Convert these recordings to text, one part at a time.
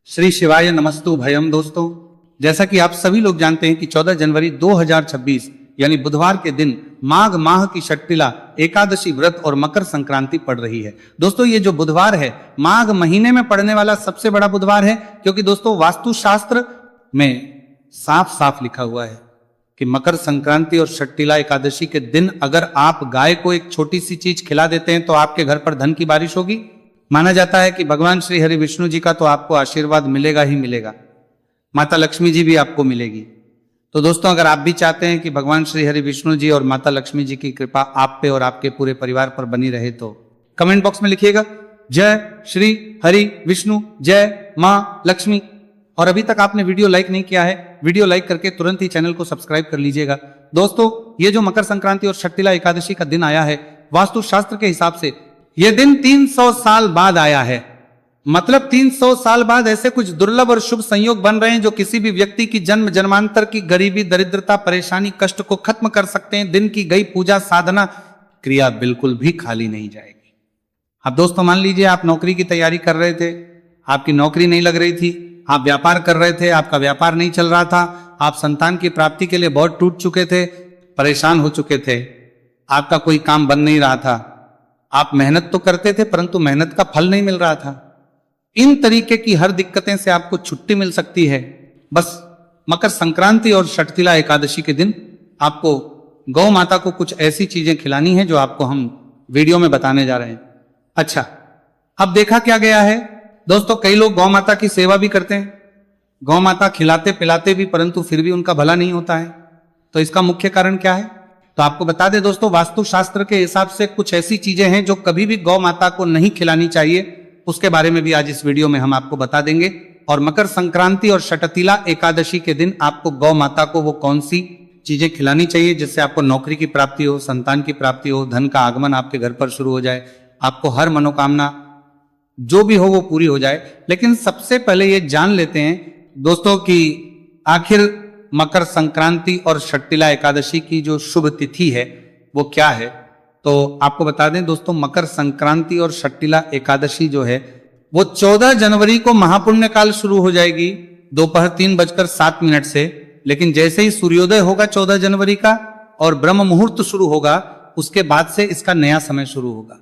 श्री शिवाय नमस्तु भयम। दोस्तों, जैसा कि आप सभी लोग जानते हैं कि 14 जनवरी 2026 यानी बुधवार के दिन माघ माह की षट्टिला एकादशी व्रत और मकर संक्रांति पड़ रही है। दोस्तों, ये जो बुधवार है माघ महीने में पड़ने वाला सबसे बड़ा बुधवार है, क्योंकि दोस्तों वास्तुशास्त्र में साफ साफ लिखा हुआ है कि मकर संक्रांति और षट्टिला एकादशी के दिन अगर आप गाय को एक छोटी सी चीज खिला देते हैं तो आपके घर पर धन की बारिश होगी। माना जाता है कि भगवान श्री हरि विष्णु जी का तो आपको आशीर्वाद मिलेगा ही मिलेगा, माता लक्ष्मी जी भी आपको मिलेगी। तो दोस्तों, अगर आप भी चाहते हैं कि भगवान श्री हरि विष्णु जी और माता लक्ष्मी जी की कृपा आप पे और आपके पूरे परिवार पर बनी रहे तो कमेंट बॉक्स में लिखिएगा जय श्री हरि विष्णु, जय मां लक्ष्मी। और अभी तक आपने वीडियो लाइक नहीं किया है, वीडियो लाइक करके तुरंत ही चैनल को सब्सक्राइब कर लीजिएगा। दोस्तों, ये जो मकर संक्रांति और षट्टिला एकादशी का दिन आया है, वास्तुशास्त्र के हिसाब से यह दिन 300 साल बाद आया है। मतलब 300 साल बाद ऐसे कुछ दुर्लभ और शुभ संयोग बन रहे हैं जो किसी भी व्यक्ति की जन्म जन्मांतर की गरीबी, दरिद्रता, परेशानी, कष्ट को खत्म कर सकते हैं। दिन की गई पूजा साधना क्रिया बिल्कुल भी खाली नहीं जाएगी। अब दोस्तों, मान लीजिए आप नौकरी की तैयारी कर रहे थे, आपकी नौकरी नहीं लग रही थी, आप व्यापार कर रहे थे, आपका व्यापार नहीं चल रहा था, आप संतान की प्राप्ति के लिए बहुत टूट चुके थे, परेशान हो चुके थे, आपका कोई काम बन नहीं रहा था, आप मेहनत तो करते थे परंतु मेहनत का फल नहीं मिल रहा था। इन तरीके की हर दिक्कतें से आपको छुट्टी मिल सकती है। बस मकर संक्रांति और षट्टिला एकादशी के दिन आपको गौ माता को कुछ ऐसी चीजें खिलानी है जो आपको हम वीडियो में बताने जा रहे हैं। अच्छा, अब देखा क्या गया है दोस्तों, कई लोग गौ माता की सेवा भी करते हैं, गौ माता खिलाते पिलाते भी, परंतु फिर भी उनका भला नहीं होता है। तो इसका मुख्य कारण क्या है? तो आपको बता दें दोस्तों, वास्तुशास्त्र के हिसाब से कुछ ऐसी चीजें हैं जो कभी भी गौ माता को नहीं खिलानी चाहिए। उसके बारे में भी आज इस वीडियो में हम आपको बता देंगे। और मकर संक्रांति और षट्टिला एकादशी के दिन आपको गौ माता को वो कौन सी चीजें खिलानी चाहिए जिससे आपको नौकरी की प्राप्ति हो, संतान की प्राप्ति हो, धन का आगमन आपके घर पर शुरू हो जाए, आपको हर मनोकामना जो भी हो वो पूरी हो जाए। लेकिन सबसे पहले ये जान लेते हैं दोस्तों कि आखिर मकर संक्रांति और षट्टिला एकादशी की जो शुभ तिथि है वो क्या है। तो आपको बता दें दोस्तों, मकर संक्रांति और षट्टिला एकादशी जो है वो 14 जनवरी को महापुण्य काल शुरू हो जाएगी दोपहर 3:07 से। लेकिन जैसे ही सूर्योदय होगा 14 जनवरी का और ब्रह्म मुहूर्त शुरू होगा, उसके बाद से इसका नया समय शुरू होगा।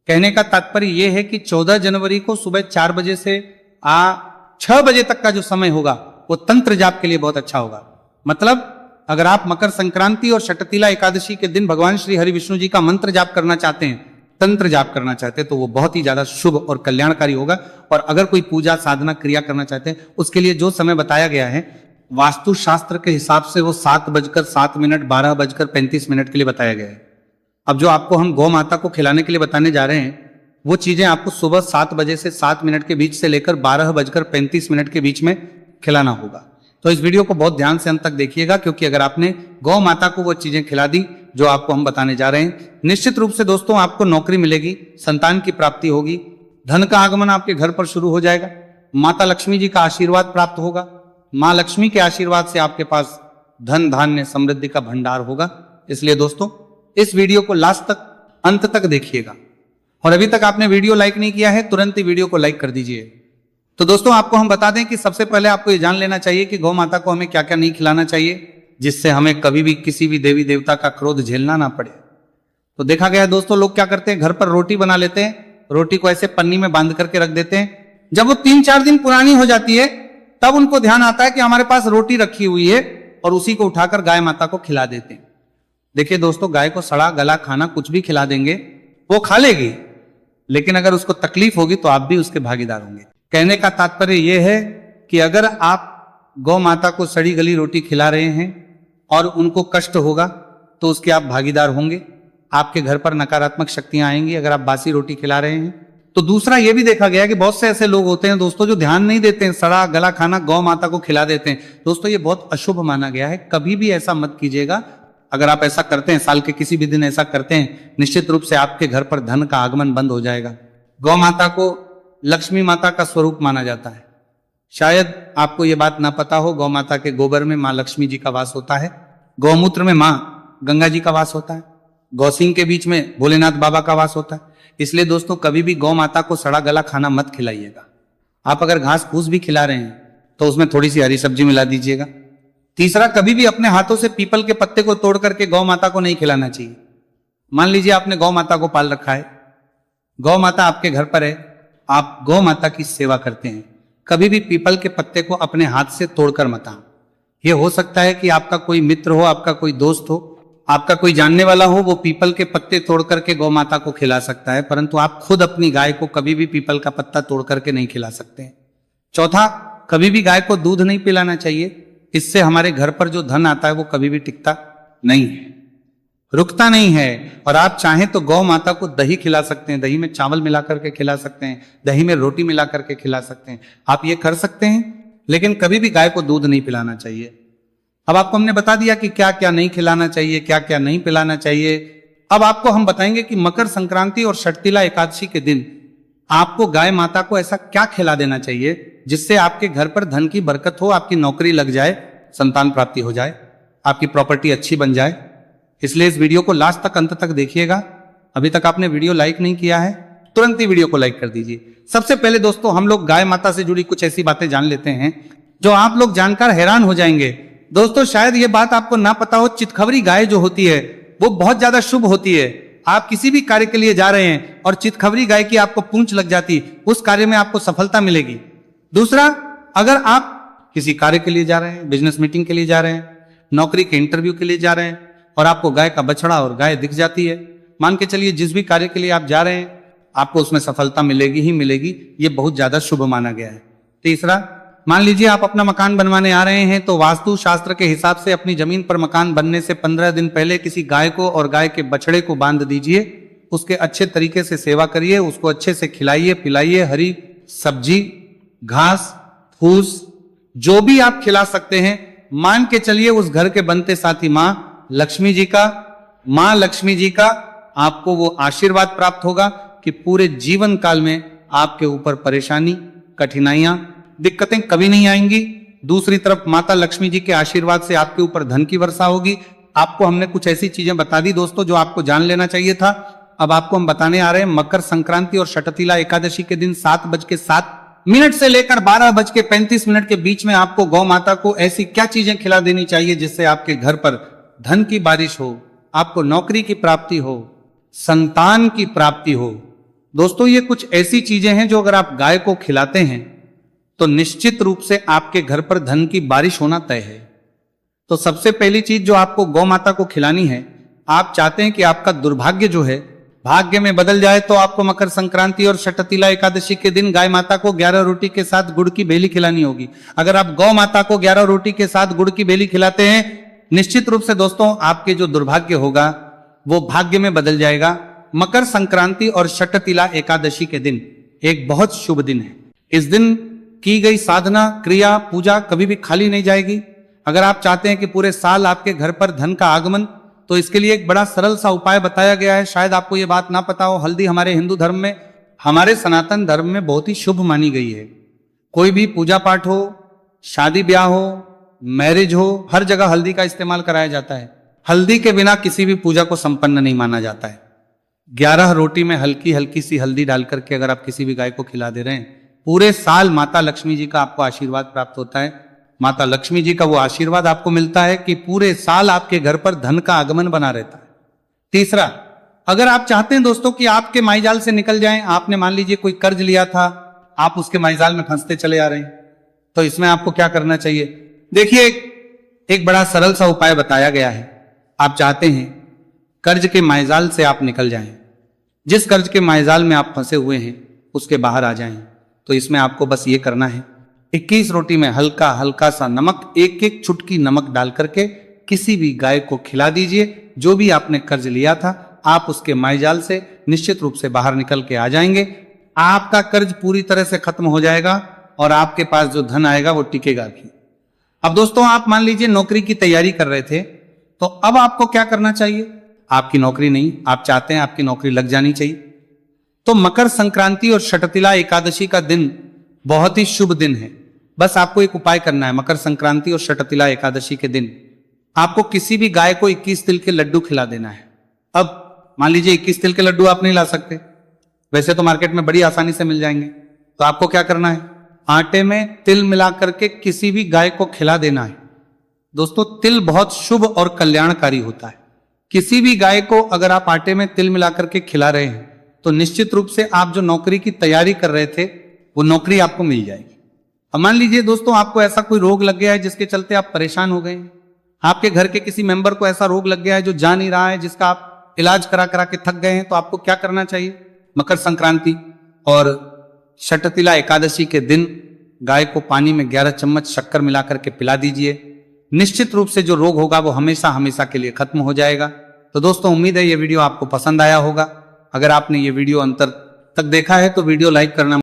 कहने का तात्पर्य यह है कि 14 जनवरी को सुबह 4 बजे से 6 बजे तक का जो समय होगा वो तंत्र जाप के लिए बहुत अच्छा होगा। मतलब अगर आप मकर संक्रांति और षट्टिला एकादशी के दिन भगवान श्री हरि विष्णु जी का मंत्र जाप करना चाहते हैं, तंत्र जाप करना चाहते हैं, तो वो बहुत ही ज्यादा शुभ और कल्याणकारी होगा। और अगर कोई पूजा साधना क्रिया करना चाहते हैं, उसके लिए जो समय बताया गया है वास्तुशास्त्र के हिसाब से वो 7:07, 12:35 के लिए बताया गया है। अब जो आपको हम गौ माता को खिलाने के लिए बताने जा रहे हैं वो चीजें आपको सुबह 7 बजे से 7 मिनट के बीच से लेकर 12:35 के बीच में खिलाना होगा। तो इस वीडियो को बहुत ध्यान से अंत तक देखिएगा, क्योंकि अगर आपने गौ माता को वो चीजें खिला दी जो आपको हम बताने जा रहे हैं, निश्चित रूप से दोस्तों आपको नौकरी मिलेगी, संतान की प्राप्ति होगी, धन का आगमन आपके घर पर शुरू हो जाएगा, माता लक्ष्मी जी का आशीर्वाद प्राप्त होगा, माँ लक्ष्मी के आशीर्वाद से आपके पास धन धान्य समृद्धि का भंडार होगा। इसलिए दोस्तों इस वीडियो को लास्ट तक अंत तक देखिएगा। और अभी तक आपने वीडियो लाइक नहीं किया है, तुरंत ही वीडियो को लाइक कर दीजिए। तो दोस्तों आपको हम बता दें कि सबसे पहले आपको ये जान लेना चाहिए कि गौ माता को हमें क्या क्या नहीं खिलाना चाहिए जिससे हमें कभी भी किसी भी देवी देवता का क्रोध झेलना ना पड़े। तो देखा गया दोस्तों, लोग क्या करते हैं, घर पर रोटी बना लेते हैं, रोटी को ऐसे पन्नी में बांध करके रख देते हैं। जब वो 3-4 दिन पुरानी हो जाती है तब उनको ध्यान आता है कि हमारे पास रोटी रखी हुई है, और उसी को उठाकर गाय माता को खिला देते हैं। देखिए दोस्तों, गाय को सड़ा गला खाना कुछ भी खिला देंगे वो खा लेगी, लेकिन अगर उसको तकलीफ होगी तो आप भी उसके भागीदार होंगे। कहने का तात्पर्य यह है कि अगर आप गौ माता को सड़ी गली रोटी खिला रहे हैं और उनको कष्ट होगा तो उसके आप भागीदार होंगे, आपके घर पर नकारात्मक शक्तियां आएंगी अगर आप बासी रोटी खिला रहे हैं। तो दूसरा यह भी देखा गया कि बहुत से ऐसे लोग होते हैं दोस्तों जो ध्यान नहीं देते हैं, सड़ा गला खाना गौ माता को खिला देते हैं। दोस्तों ये बहुत अशुभ माना गया है, कभी भी ऐसा मत कीजिएगा। अगर आप ऐसा करते हैं, साल के किसी भी दिन ऐसा करते हैं, निश्चित रूप से आपके घर पर धन का आगमन बंद हो जाएगा। गौ माता को लक्ष्मी माता का स्वरूप माना जाता है। शायद आपको ये बात ना पता हो, गौ माता के गोबर में माँ लक्ष्मी जी का वास होता है, गौमूत्र में माँ गंगा जी का वास होता है, गौसिंग के बीच में भोलेनाथ बाबा का वास होता है। इसलिए दोस्तों कभी भी गौ माता को सड़ा गला खाना मत खिलाइएगा। आप अगर घास फूस भी खिला रहे हैं तो उसमें थोड़ी सी हरी सब्जी मिला दीजिएगा। तीसरा, कभी भी अपने हाथों से पीपल के पत्ते को तोड़ करके गौ माता को नहीं खिलाना चाहिए। मान लीजिए आपने गौ माता को पाल रखा है, गौ माता आपके घर पर है, आप गौ माता की सेवा करते हैं, कभी भी पीपल के पत्ते को अपने हाथ से तोड़कर मत आना। यह हो सकता है कि आपका कोई मित्र हो, आपका कोई दोस्त हो, आपका कोई जानने वाला हो, वो पीपल के पत्ते तोड़ करके गौ माता को खिला सकता है, परंतु आप खुद अपनी गाय को कभी भी पीपल का पत्ता तोड़ करके नहीं खिला सकते। चौथा, कभी भी गाय को दूध नहीं पिलाना चाहिए। इससे हमारे घर पर जो धन आता है वो कभी भी टिकता नहीं है, रुकता नहीं है। और आप चाहें तो गौ माता को दही खिला सकते हैं, दही में चावल मिला करके खिला सकते हैं, दही में रोटी मिला करके खिला सकते हैं, आप ये कर सकते हैं। लेकिन कभी भी गाय को दूध नहीं पिलाना चाहिए। अब आपको हमने बता दिया कि क्या क्या नहीं खिलाना चाहिए, क्या क्या नहीं पिलाना चाहिए। अब आपको हम बताएंगे कि मकर संक्रांति और षटतिला एकादशी के दिन आपको गाय माता को ऐसा क्या खिला देना चाहिए जिससे आपके घर पर धन की बरकत हो, आपकी नौकरी लग जाए, संतान प्राप्ति हो जाए, आपकी प्रॉपर्टी अच्छी बन जाए। इसलिए इस वीडियो को लास्ट तक, अंत तक देखिएगा। अभी तक आपने वीडियो लाइक नहीं किया है, तुरंत ही वीडियो को लाइक कर दीजिए। सबसे पहले दोस्तों, हम लोग गाय माता से जुड़ी कुछ ऐसी बातें जान लेते हैं जो आप लोग जानकर हैरान हो जाएंगे। दोस्तों, शायद ये बात आपको ना पता हो, चितखवरी गाय जो होती है वो बहुत ज्यादा शुभ होती है। आप किसी भी कार्य के लिए जा रहे हैं और चितखवरी गाय की आपको पूंछ लग जाती, उस कार्य में आपको सफलता मिलेगी। दूसरा, अगर आप किसी कार्य के लिए जा रहे हैं, बिजनेस मीटिंग के लिए जा रहे हैं, नौकरी के इंटरव्यू के लिए जा रहे हैं और आपको गाय का बछड़ा और गाय दिख जाती है, मान के चलिए जिस भी कार्य के लिए आप जा रहे हैं आपको उसमें सफलता मिलेगी ही मिलेगी। ये बहुत ज्यादा शुभ माना गया है। तीसरा, मान लीजिए आप अपना मकान बनवाने आ रहे हैं तो वास्तु शास्त्र के हिसाब से अपनी जमीन पर मकान बनने से 15 दिन पहले किसी गाय को और गाय के बछड़े को बांध दीजिए, उसके अच्छे तरीके से सेवा करिए, उसको अच्छे से खिलाइए पिलाइए, हरी सब्जी, घास फूस जो भी आप खिला सकते हैं। मान के चलिए उस घर के बनते साथ ही मां लक्ष्मी जी का आपको वो आशीर्वाद प्राप्त होगा कि पूरे जीवन काल में आपके ऊपर परेशानी, कठिनाइयां, दिक्कतें कभी नहीं आएंगी। दूसरी तरफ माता लक्ष्मी जी के आशीर्वाद से आपके ऊपर धन की वर्षा होगी। आपको हमने कुछ ऐसी चीजें बता दी दोस्तों जो आपको जान लेना चाहिए था। अब आपको हम बताने आ रहे हैं मकर संक्रांति और षटतिला एकादशी के दिन 7:07 से लेकर 12:35 के बीच में आपको गौ माता को ऐसी क्या चीजें खिला देनी चाहिए जिससे आपके घर पर धन की बारिश हो, आपको नौकरी की प्राप्ति हो, संतान की प्राप्ति हो। दोस्तों, ये कुछ ऐसी चीजें हैं जो अगर आप गाय को खिलाते हैं तो निश्चित रूप से आपके घर पर धन की बारिश होना तय है। तो सबसे पहली चीज जो आपको गौ माता को खिलानी है, आप चाहते हैं कि आपका दुर्भाग्य जो है भाग्य में बदल जाए, तो आपको मकर संक्रांति और षटतिला एकादशी के दिन गाय माता को 11 रोटी के साथ गुड़ की बेली खिलानी होगी। अगर आप गौ माता को 11 रोटी के साथ गुड़ की बेली खिलाते हैं, निश्चित रूप से दोस्तों आपके जो दुर्भाग्य होगा वो भाग्य में बदल जाएगा। मकर संक्रांति और षटतिला एकादशी के दिन एक बहुत शुभ दिन है। इस दिन की गई साधना, क्रिया, पूजा कभी भी खाली नहीं जाएगी। अगर आप चाहते हैं कि पूरे साल आपके घर पर धन का आगमन, तो इसके लिए एक बड़ा सरल सा उपाय बताया गया है। शायद आपको ये बात ना पता हो, हल्दी हमारे हिंदू धर्म में, हमारे सनातन धर्म में बहुत ही शुभ मानी गई है। कोई भी पूजा पाठ हो, शादी ब्याह हो, मैरिज हो, हर जगह हल्दी का इस्तेमाल कराया जाता है। हल्दी के बिना किसी भी पूजा को संपन्न नहीं माना जाता है। 11 रोटी में हल्की हल्की सी हल्दी डाल करके अगर आप किसी भी गाय को खिला दे रहे हैं, पूरे साल माता लक्ष्मी जी का आपको आशीर्वाद प्राप्त होता है। माता लक्ष्मी जी का वो आशीर्वाद आपको मिलता है कि पूरे साल आपके घर पर धन का आगमन बना रहता है। तीसरा, अगर आप चाहते हैं दोस्तों कि आपके माईजाल से निकल जाएं, आपने मान लीजिए कोई कर्ज लिया था, आप उसके माईजाल में फंसते चले आ रहे हैं, तो इसमें आपको क्या करना चाहिए? देखिए, एक बड़ा सरल सा उपाय बताया गया है। आप चाहते हैं कर्ज के माईजाल से आप निकल जाएं, जिस कर्ज के माईजाल में आप फंसे हुए हैं उसके बाहर आ जाएं, तो इसमें आपको बस ये करना है, 21 रोटी में हल्का हल्का सा नमक, एक एक चुटकी नमक डाल करके किसी भी गाय को खिला दीजिए। जो भी आपने कर्ज लिया था, आप उसके माईजाल से निश्चित रूप से बाहर निकल के आ जाएंगे। आपका कर्ज पूरी तरह से खत्म हो जाएगा और आपके पास जो धन आएगा वो टिकेगा भी। अब दोस्तों, आप मान लीजिए नौकरी की तैयारी कर रहे थे, तो अब आपको क्या करना चाहिए? आपकी नौकरी नहीं, आप चाहते हैं आपकी नौकरी लग जानी चाहिए, तो मकर संक्रांति और षटतिला एकादशी का दिन बहुत ही शुभ दिन है। बस आपको एक उपाय करना है। मकर संक्रांति और षटतिला एकादशी के दिन आपको किसी भी गाय को 21 तिल के लड्डू खिला देना है। अब मान लीजिए 21 तिल के लड्डू आप नहीं ला सकते, वैसे तो मार्केट में बड़ी आसानी से मिल जाएंगे, तो आपको क्या करना है? आटे में तिल मिला करके किसी भी गाय को खिला देना है। दोस्तों, तिल बहुत शुभ और कल्याणकारी होता है। किसी भी गाय को अगर आप आटे में तिल मिला करके खिला रहे हैं तो निश्चित रूप से आप जो नौकरी की तैयारी कर रहे थे वो नौकरी आपको मिल जाएगी। अब मान लीजिए दोस्तों, आपको ऐसा कोई रोग लग गया है जिसके चलते आप परेशान हो गए हैं। आपके घर के किसी मेंबर को ऐसा रोग लग गया है जो जा नहीं रहा है, जिसका आप इलाज करा करा के थक गए हैं, तो आपको क्या करना चाहिए? मकर संक्रांति और षटतिला एकादशी के दिन गाय को पानी में 11 चम्मच शक्कर मिला करके पिला दीजिए। निश्चित रूप से जो रोग होगा वो हमेशा हमेशा के लिए खत्म हो जाएगा। तो दोस्तों, उम्मीद है ये वीडियो आपको पसंद आया होगा। अगर आपने ये वीडियो अंत तक देखा है तो वीडियो लाइक करना